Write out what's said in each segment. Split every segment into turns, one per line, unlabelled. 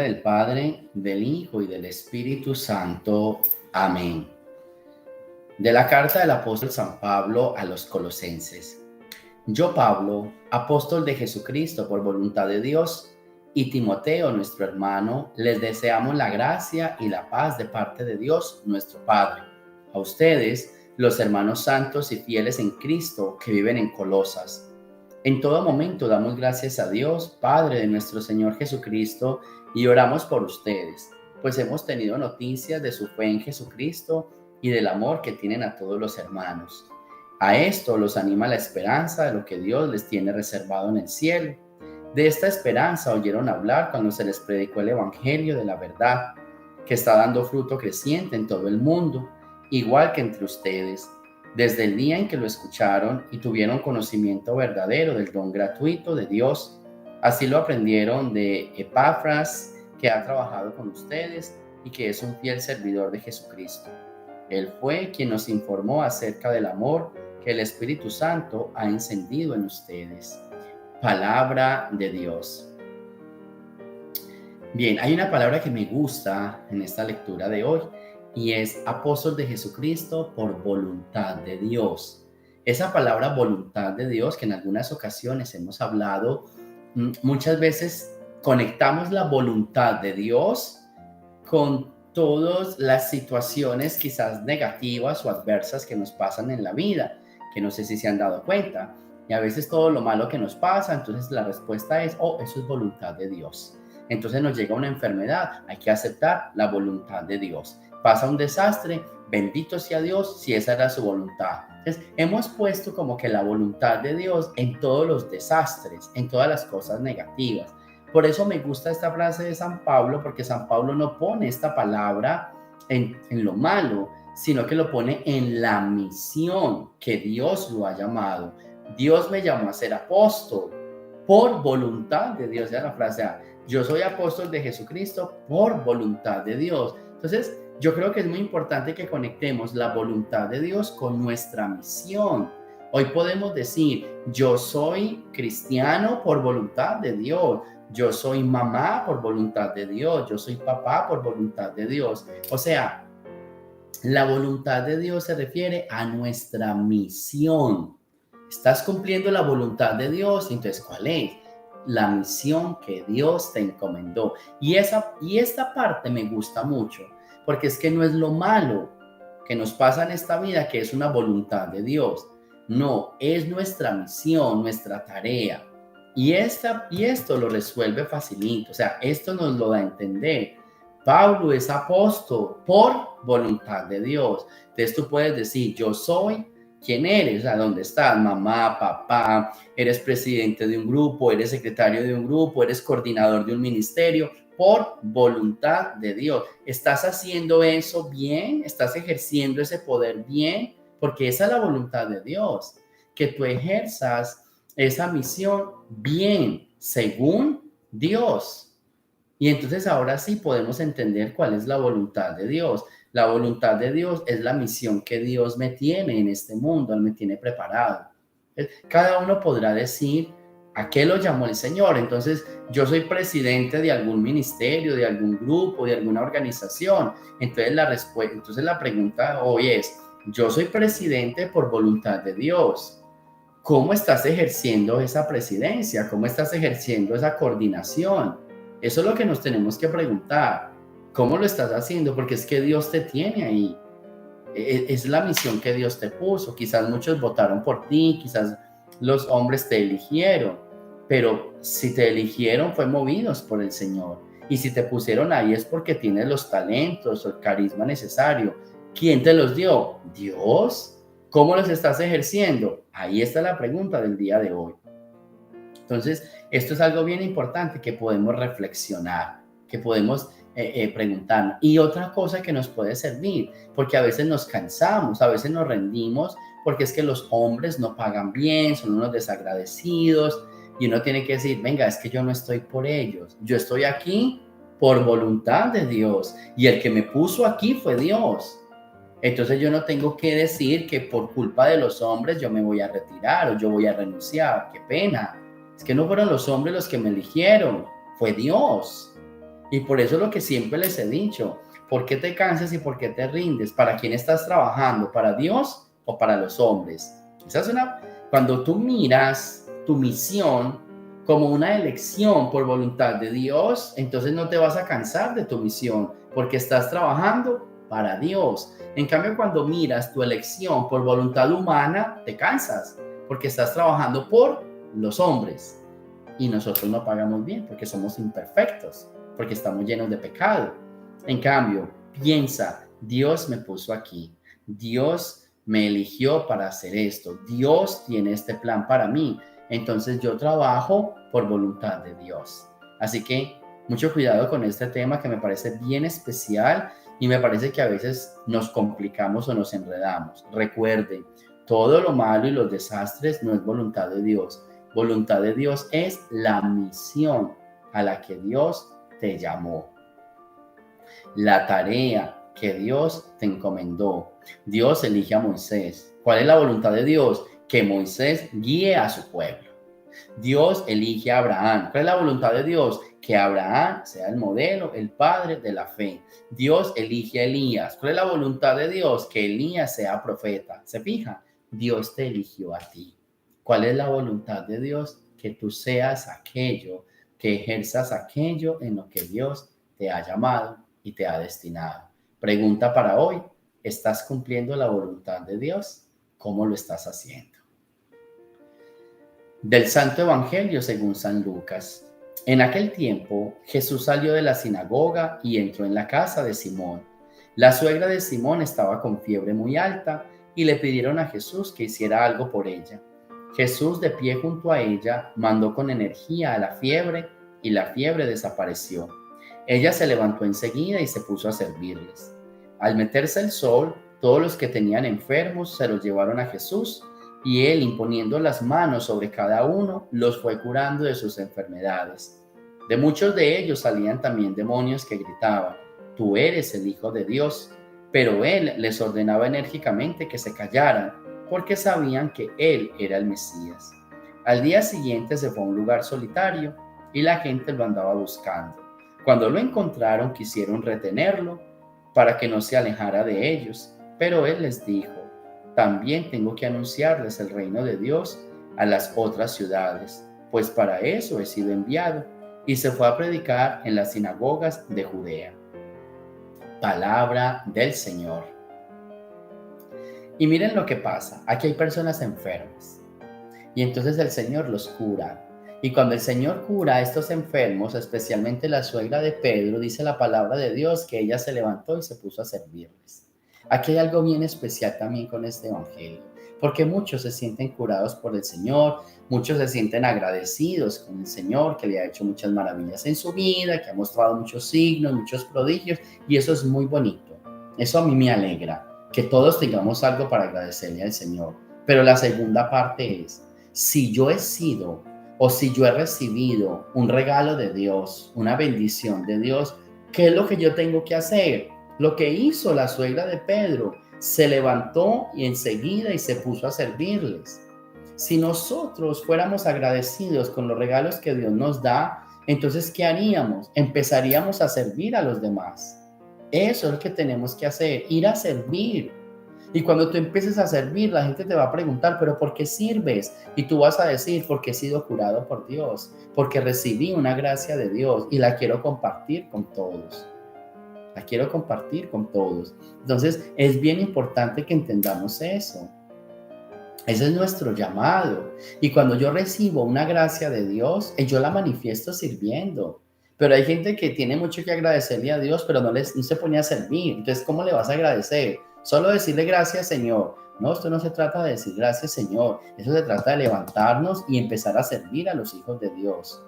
Del Padre, del Hijo y del Espíritu Santo. Amén. De la carta del apóstol San Pablo a los Colosenses. Yo, Pablo, apóstol de Jesucristo por voluntad de Dios, y Timoteo, nuestro hermano, les deseamos la gracia y la paz de parte de Dios, nuestro Padre. A ustedes, los hermanos santos y fieles en Cristo que viven en Colosas. En todo momento damos gracias a Dios, Padre de nuestro Señor Jesucristo, y oramos por ustedes, pues hemos tenido noticias de su fe en Jesucristo y del amor que tienen a todos los hermanos. A esto los anima la esperanza de lo que Dios les tiene reservado en el cielo. De esta esperanza oyeron hablar cuando se les predicó el Evangelio de la verdad, que está dando fruto creciente en todo el mundo, igual que entre ustedes, desde el día en que lo escucharon y tuvieron conocimiento verdadero del don gratuito de Dios. Así lo aprendieron de Epafras, que ha trabajado con ustedes y que es un fiel servidor de Jesucristo. Él fue quien nos informó acerca del amor que el Espíritu Santo ha encendido en ustedes. Palabra de Dios. Bien, hay una palabra que me gusta en esta lectura de hoy y es apóstol de Jesucristo por voluntad de Dios. Esa palabra voluntad de Dios, que en algunas ocasiones hemos hablado, muchas veces conectamos la voluntad de Dios con todas las situaciones quizás negativas o adversas que nos pasan en la vida, que no sé si se han dado cuenta. Y a veces todo lo malo que nos pasa, entonces la respuesta es, eso es voluntad de Dios. Entonces nos llega una enfermedad, hay que aceptar la voluntad de Dios. Pasa un desastre, bendito sea Dios si esa era su voluntad. Entonces hemos puesto como que la voluntad de Dios en todos los desastres, en todas las cosas negativas. Por eso me gusta esta frase de San Pablo, porque San Pablo no pone esta palabra en lo malo, sino que lo pone en la misión que Dios lo ha llamado. Dios me llamó a ser apóstol por voluntad de Dios. Ya la frase, yo soy apóstol de Jesucristo por voluntad de Dios. Entonces, yo creo que es muy importante que conectemos la voluntad de Dios con nuestra misión. Hoy podemos decir, yo soy cristiano por voluntad de Dios. Yo soy mamá por voluntad de Dios. Yo soy papá por voluntad de Dios. O sea, la voluntad de Dios se refiere a nuestra misión. ¿Estás cumpliendo la voluntad de Dios? Entonces, ¿cuál es? La misión que Dios te encomendó. Y esta parte me gusta mucho, porque es que no es lo malo que nos pasa en esta vida, que es una voluntad de Dios. No, es nuestra misión, nuestra tarea. Y esto lo resuelve facilito. O sea, esto nos lo da a entender. Pablo es apóstol por voluntad de Dios. Entonces tú puedes decir, yo soy. ¿Quién eres? ¿A dónde estás? Mamá, papá, eres presidente de un grupo, eres secretario de un grupo, eres coordinador de un ministerio, por voluntad de Dios. ¿Estás haciendo eso bien? ¿Estás ejerciendo ese poder bien? Porque esa es la voluntad de Dios, que tú ejerzas esa misión bien, según Dios. Y entonces ahora sí podemos entender cuál es la voluntad de Dios. La voluntad de Dios es la misión que Dios me tiene en este mundo, Él me tiene preparado. Cada uno podrá decir, ¿a qué lo llamó el Señor? Entonces, yo soy presidente de algún ministerio, de algún grupo, de alguna organización. Entonces la pregunta hoy es, yo soy presidente por voluntad de Dios. ¿Cómo estás ejerciendo esa presidencia? ¿Cómo estás ejerciendo esa coordinación? Eso es lo que nos tenemos que preguntar. ¿Cómo lo estás haciendo? Porque es que Dios te tiene ahí. Es la misión que Dios te puso. Quizás muchos votaron por ti, quizás los hombres te eligieron, pero si te eligieron fue movidos por el Señor. Y si te pusieron ahí es porque tienes los talentos o el carisma necesario. ¿Quién te los dio? Dios. ¿Cómo los estás ejerciendo? Ahí está la pregunta del día de hoy. Entonces, esto es algo bien importante que podemos reflexionar, que podemos preguntarnos. Y otra cosa que nos puede servir, porque a veces nos cansamos, a veces nos rendimos, porque es que los hombres no pagan bien, son unos desagradecidos, y uno tiene que decir, venga, es que yo no estoy por ellos, yo estoy aquí por voluntad de Dios, y el que me puso aquí fue Dios. Entonces yo no tengo que decir que por culpa de los hombres yo me voy a retirar o yo voy a renunciar. ¡Qué pena! Es que no fueron los hombres los que me eligieron, fue Dios. Y por eso lo que siempre les he dicho, ¿por qué te cansas y por qué te rindes? ¿Para quién estás trabajando? ¿Para Dios o para los hombres? Esa es una, cuando tú miras tu misión como una elección por voluntad de Dios, entonces no te vas a cansar de tu misión porque estás trabajando para Dios. En cambio, cuando miras tu elección por voluntad humana, te cansas porque estás trabajando por los hombres y nosotros no pagamos bien porque somos imperfectos, porque estamos llenos de pecado. En cambio, piensa, Dios me puso aquí, Dios me eligió para hacer esto, Dios tiene este plan para mí, entonces yo trabajo por voluntad de Dios. Así que mucho cuidado con este tema que me parece bien especial y me parece que a veces nos complicamos o nos enredamos. Recuerden, todo lo malo y los desastres no es voluntad de Dios. Voluntad de Dios es la misión a la que Dios te llamó, la tarea que Dios te encomendó. Dios elige a Moisés. ¿Cuál es la voluntad de Dios? Que Moisés guíe a su pueblo. Dios elige a Abraham. ¿Cuál es la voluntad de Dios? Que Abraham sea el modelo, el padre de la fe. Dios elige a Elías. ¿Cuál es la voluntad de Dios? Que Elías sea profeta. ¿Se fija? Dios te eligió a ti. ¿Cuál es la voluntad de Dios? Que tú seas aquello, que ejerzas aquello en lo que Dios te ha llamado y te ha destinado. Pregunta para hoy, ¿estás cumpliendo la voluntad de Dios? ¿Cómo lo estás haciendo? Del Santo Evangelio según San Lucas. En aquel tiempo, Jesús salió de la sinagoga y entró en la casa de Simón. La suegra de Simón estaba con fiebre muy alta y le pidieron a Jesús que hiciera algo por ella. Jesús, de pie junto a ella, mandó con energía a la fiebre y la fiebre desapareció. Ella se levantó enseguida y se puso a servirles. Al meterse el sol, todos los que tenían enfermos se los llevaron a Jesús y él, imponiendo las manos sobre cada uno, los fue curando de sus enfermedades. De muchos de ellos salían también demonios que gritaban: «Tú eres el Hijo de Dios». Pero él les ordenaba enérgicamente que se callaran, porque sabían que él era el Mesías. Al día siguiente se fue a un lugar solitario y la gente lo andaba buscando. Cuando lo encontraron, quisieron retenerlo para que no se alejara de ellos, pero él les dijo: «También tengo que anunciarles el reino de Dios a las otras ciudades, pues para eso he sido enviado». Y se fue a predicar en las sinagogas de Judea. Palabra del Señor. Y miren lo que pasa. Aquí hay personas enfermas. Y entonces el Señor los cura. Y cuando el Señor cura a estos enfermos, especialmente la suegra de Pedro, dice la palabra de Dios que ella se levantó y se puso a servirles. Aquí hay algo bien especial también con este evangelio, porque muchos se sienten curados por el Señor, muchos se sienten agradecidos con el Señor, que le ha hecho muchas maravillas en su vida, que ha mostrado muchos signos, muchos prodigios, y eso es muy bonito. Eso a mí me alegra, que todos tengamos algo para agradecerle al Señor. Pero la segunda parte es, si yo he sido o si yo he recibido un regalo de Dios, una bendición de Dios, ¿qué es lo que yo tengo que hacer? Lo que hizo la suegra de Pedro, se levantó y enseguida y se puso a servirles. Si nosotros fuéramos agradecidos con los regalos que Dios nos da, entonces, ¿qué haríamos? Empezaríamos a servir a los demás. Eso es lo que tenemos que hacer, ir a servir. Y cuando tú empieces a servir, la gente te va a preguntar, ¿pero por qué sirves? Y tú vas a decir, porque he sido curado por Dios, porque recibí una gracia de Dios y la quiero compartir con todos. La quiero compartir con todos. Entonces, es bien importante que entendamos eso. Ese es nuestro llamado. Y cuando yo recibo una gracia de Dios, yo la manifiesto sirviendo. Pero hay gente que tiene mucho que agradecerle a Dios, pero no se pone a servir. Entonces, ¿cómo le vas a agradecer? Solo decirle gracias, Señor. No, esto no se trata de decir gracias, Señor. Eso se trata de levantarnos y empezar a servir a los hijos de Dios.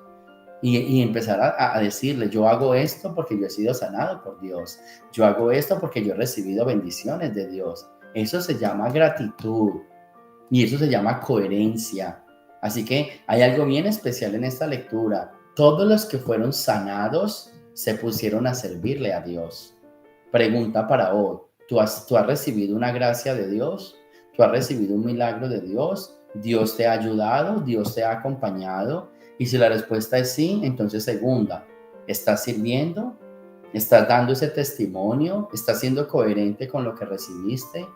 Y empezar a decirle, yo hago esto porque yo he sido sanado por Dios. Yo hago esto porque yo he recibido bendiciones de Dios. Eso se llama gratitud. Y eso se llama coherencia. Así que hay algo bien especial en esta lectura. Todos los que fueron sanados se pusieron a servirle a Dios. Pregunta para hoy. ¿Tú has recibido una gracia de Dios? ¿Tú has recibido un milagro de Dios? ¿Dios te ha ayudado? ¿Dios te ha acompañado? Y si la respuesta es sí, entonces segunda, ¿estás sirviendo? ¿Estás dando ese testimonio? ¿Estás siendo coherente con lo que recibiste?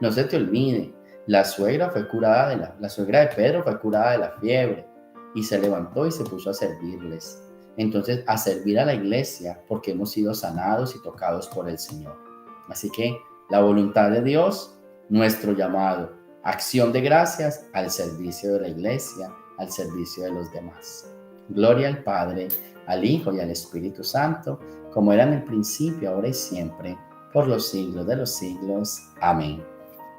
No se te olvide, la suegra fue curada la suegra de Pedro fue curada de la fiebre y se levantó y se puso a servirles. Entonces, a servir a la iglesia porque hemos sido sanados y tocados por el Señor. Así que la voluntad de Dios, nuestro llamado, acción de gracias al servicio de la iglesia, al servicio de los demás. Gloria al Padre, al Hijo y al Espíritu Santo, como era en el principio, ahora y siempre, por los siglos de los siglos. Amén.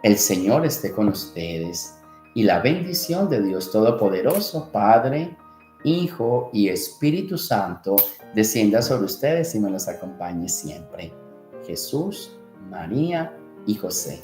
El Señor esté con ustedes y la bendición de Dios Todopoderoso, Padre, Hijo y Espíritu Santo, descienda sobre ustedes y me los acompañe siempre. Jesús, María y José.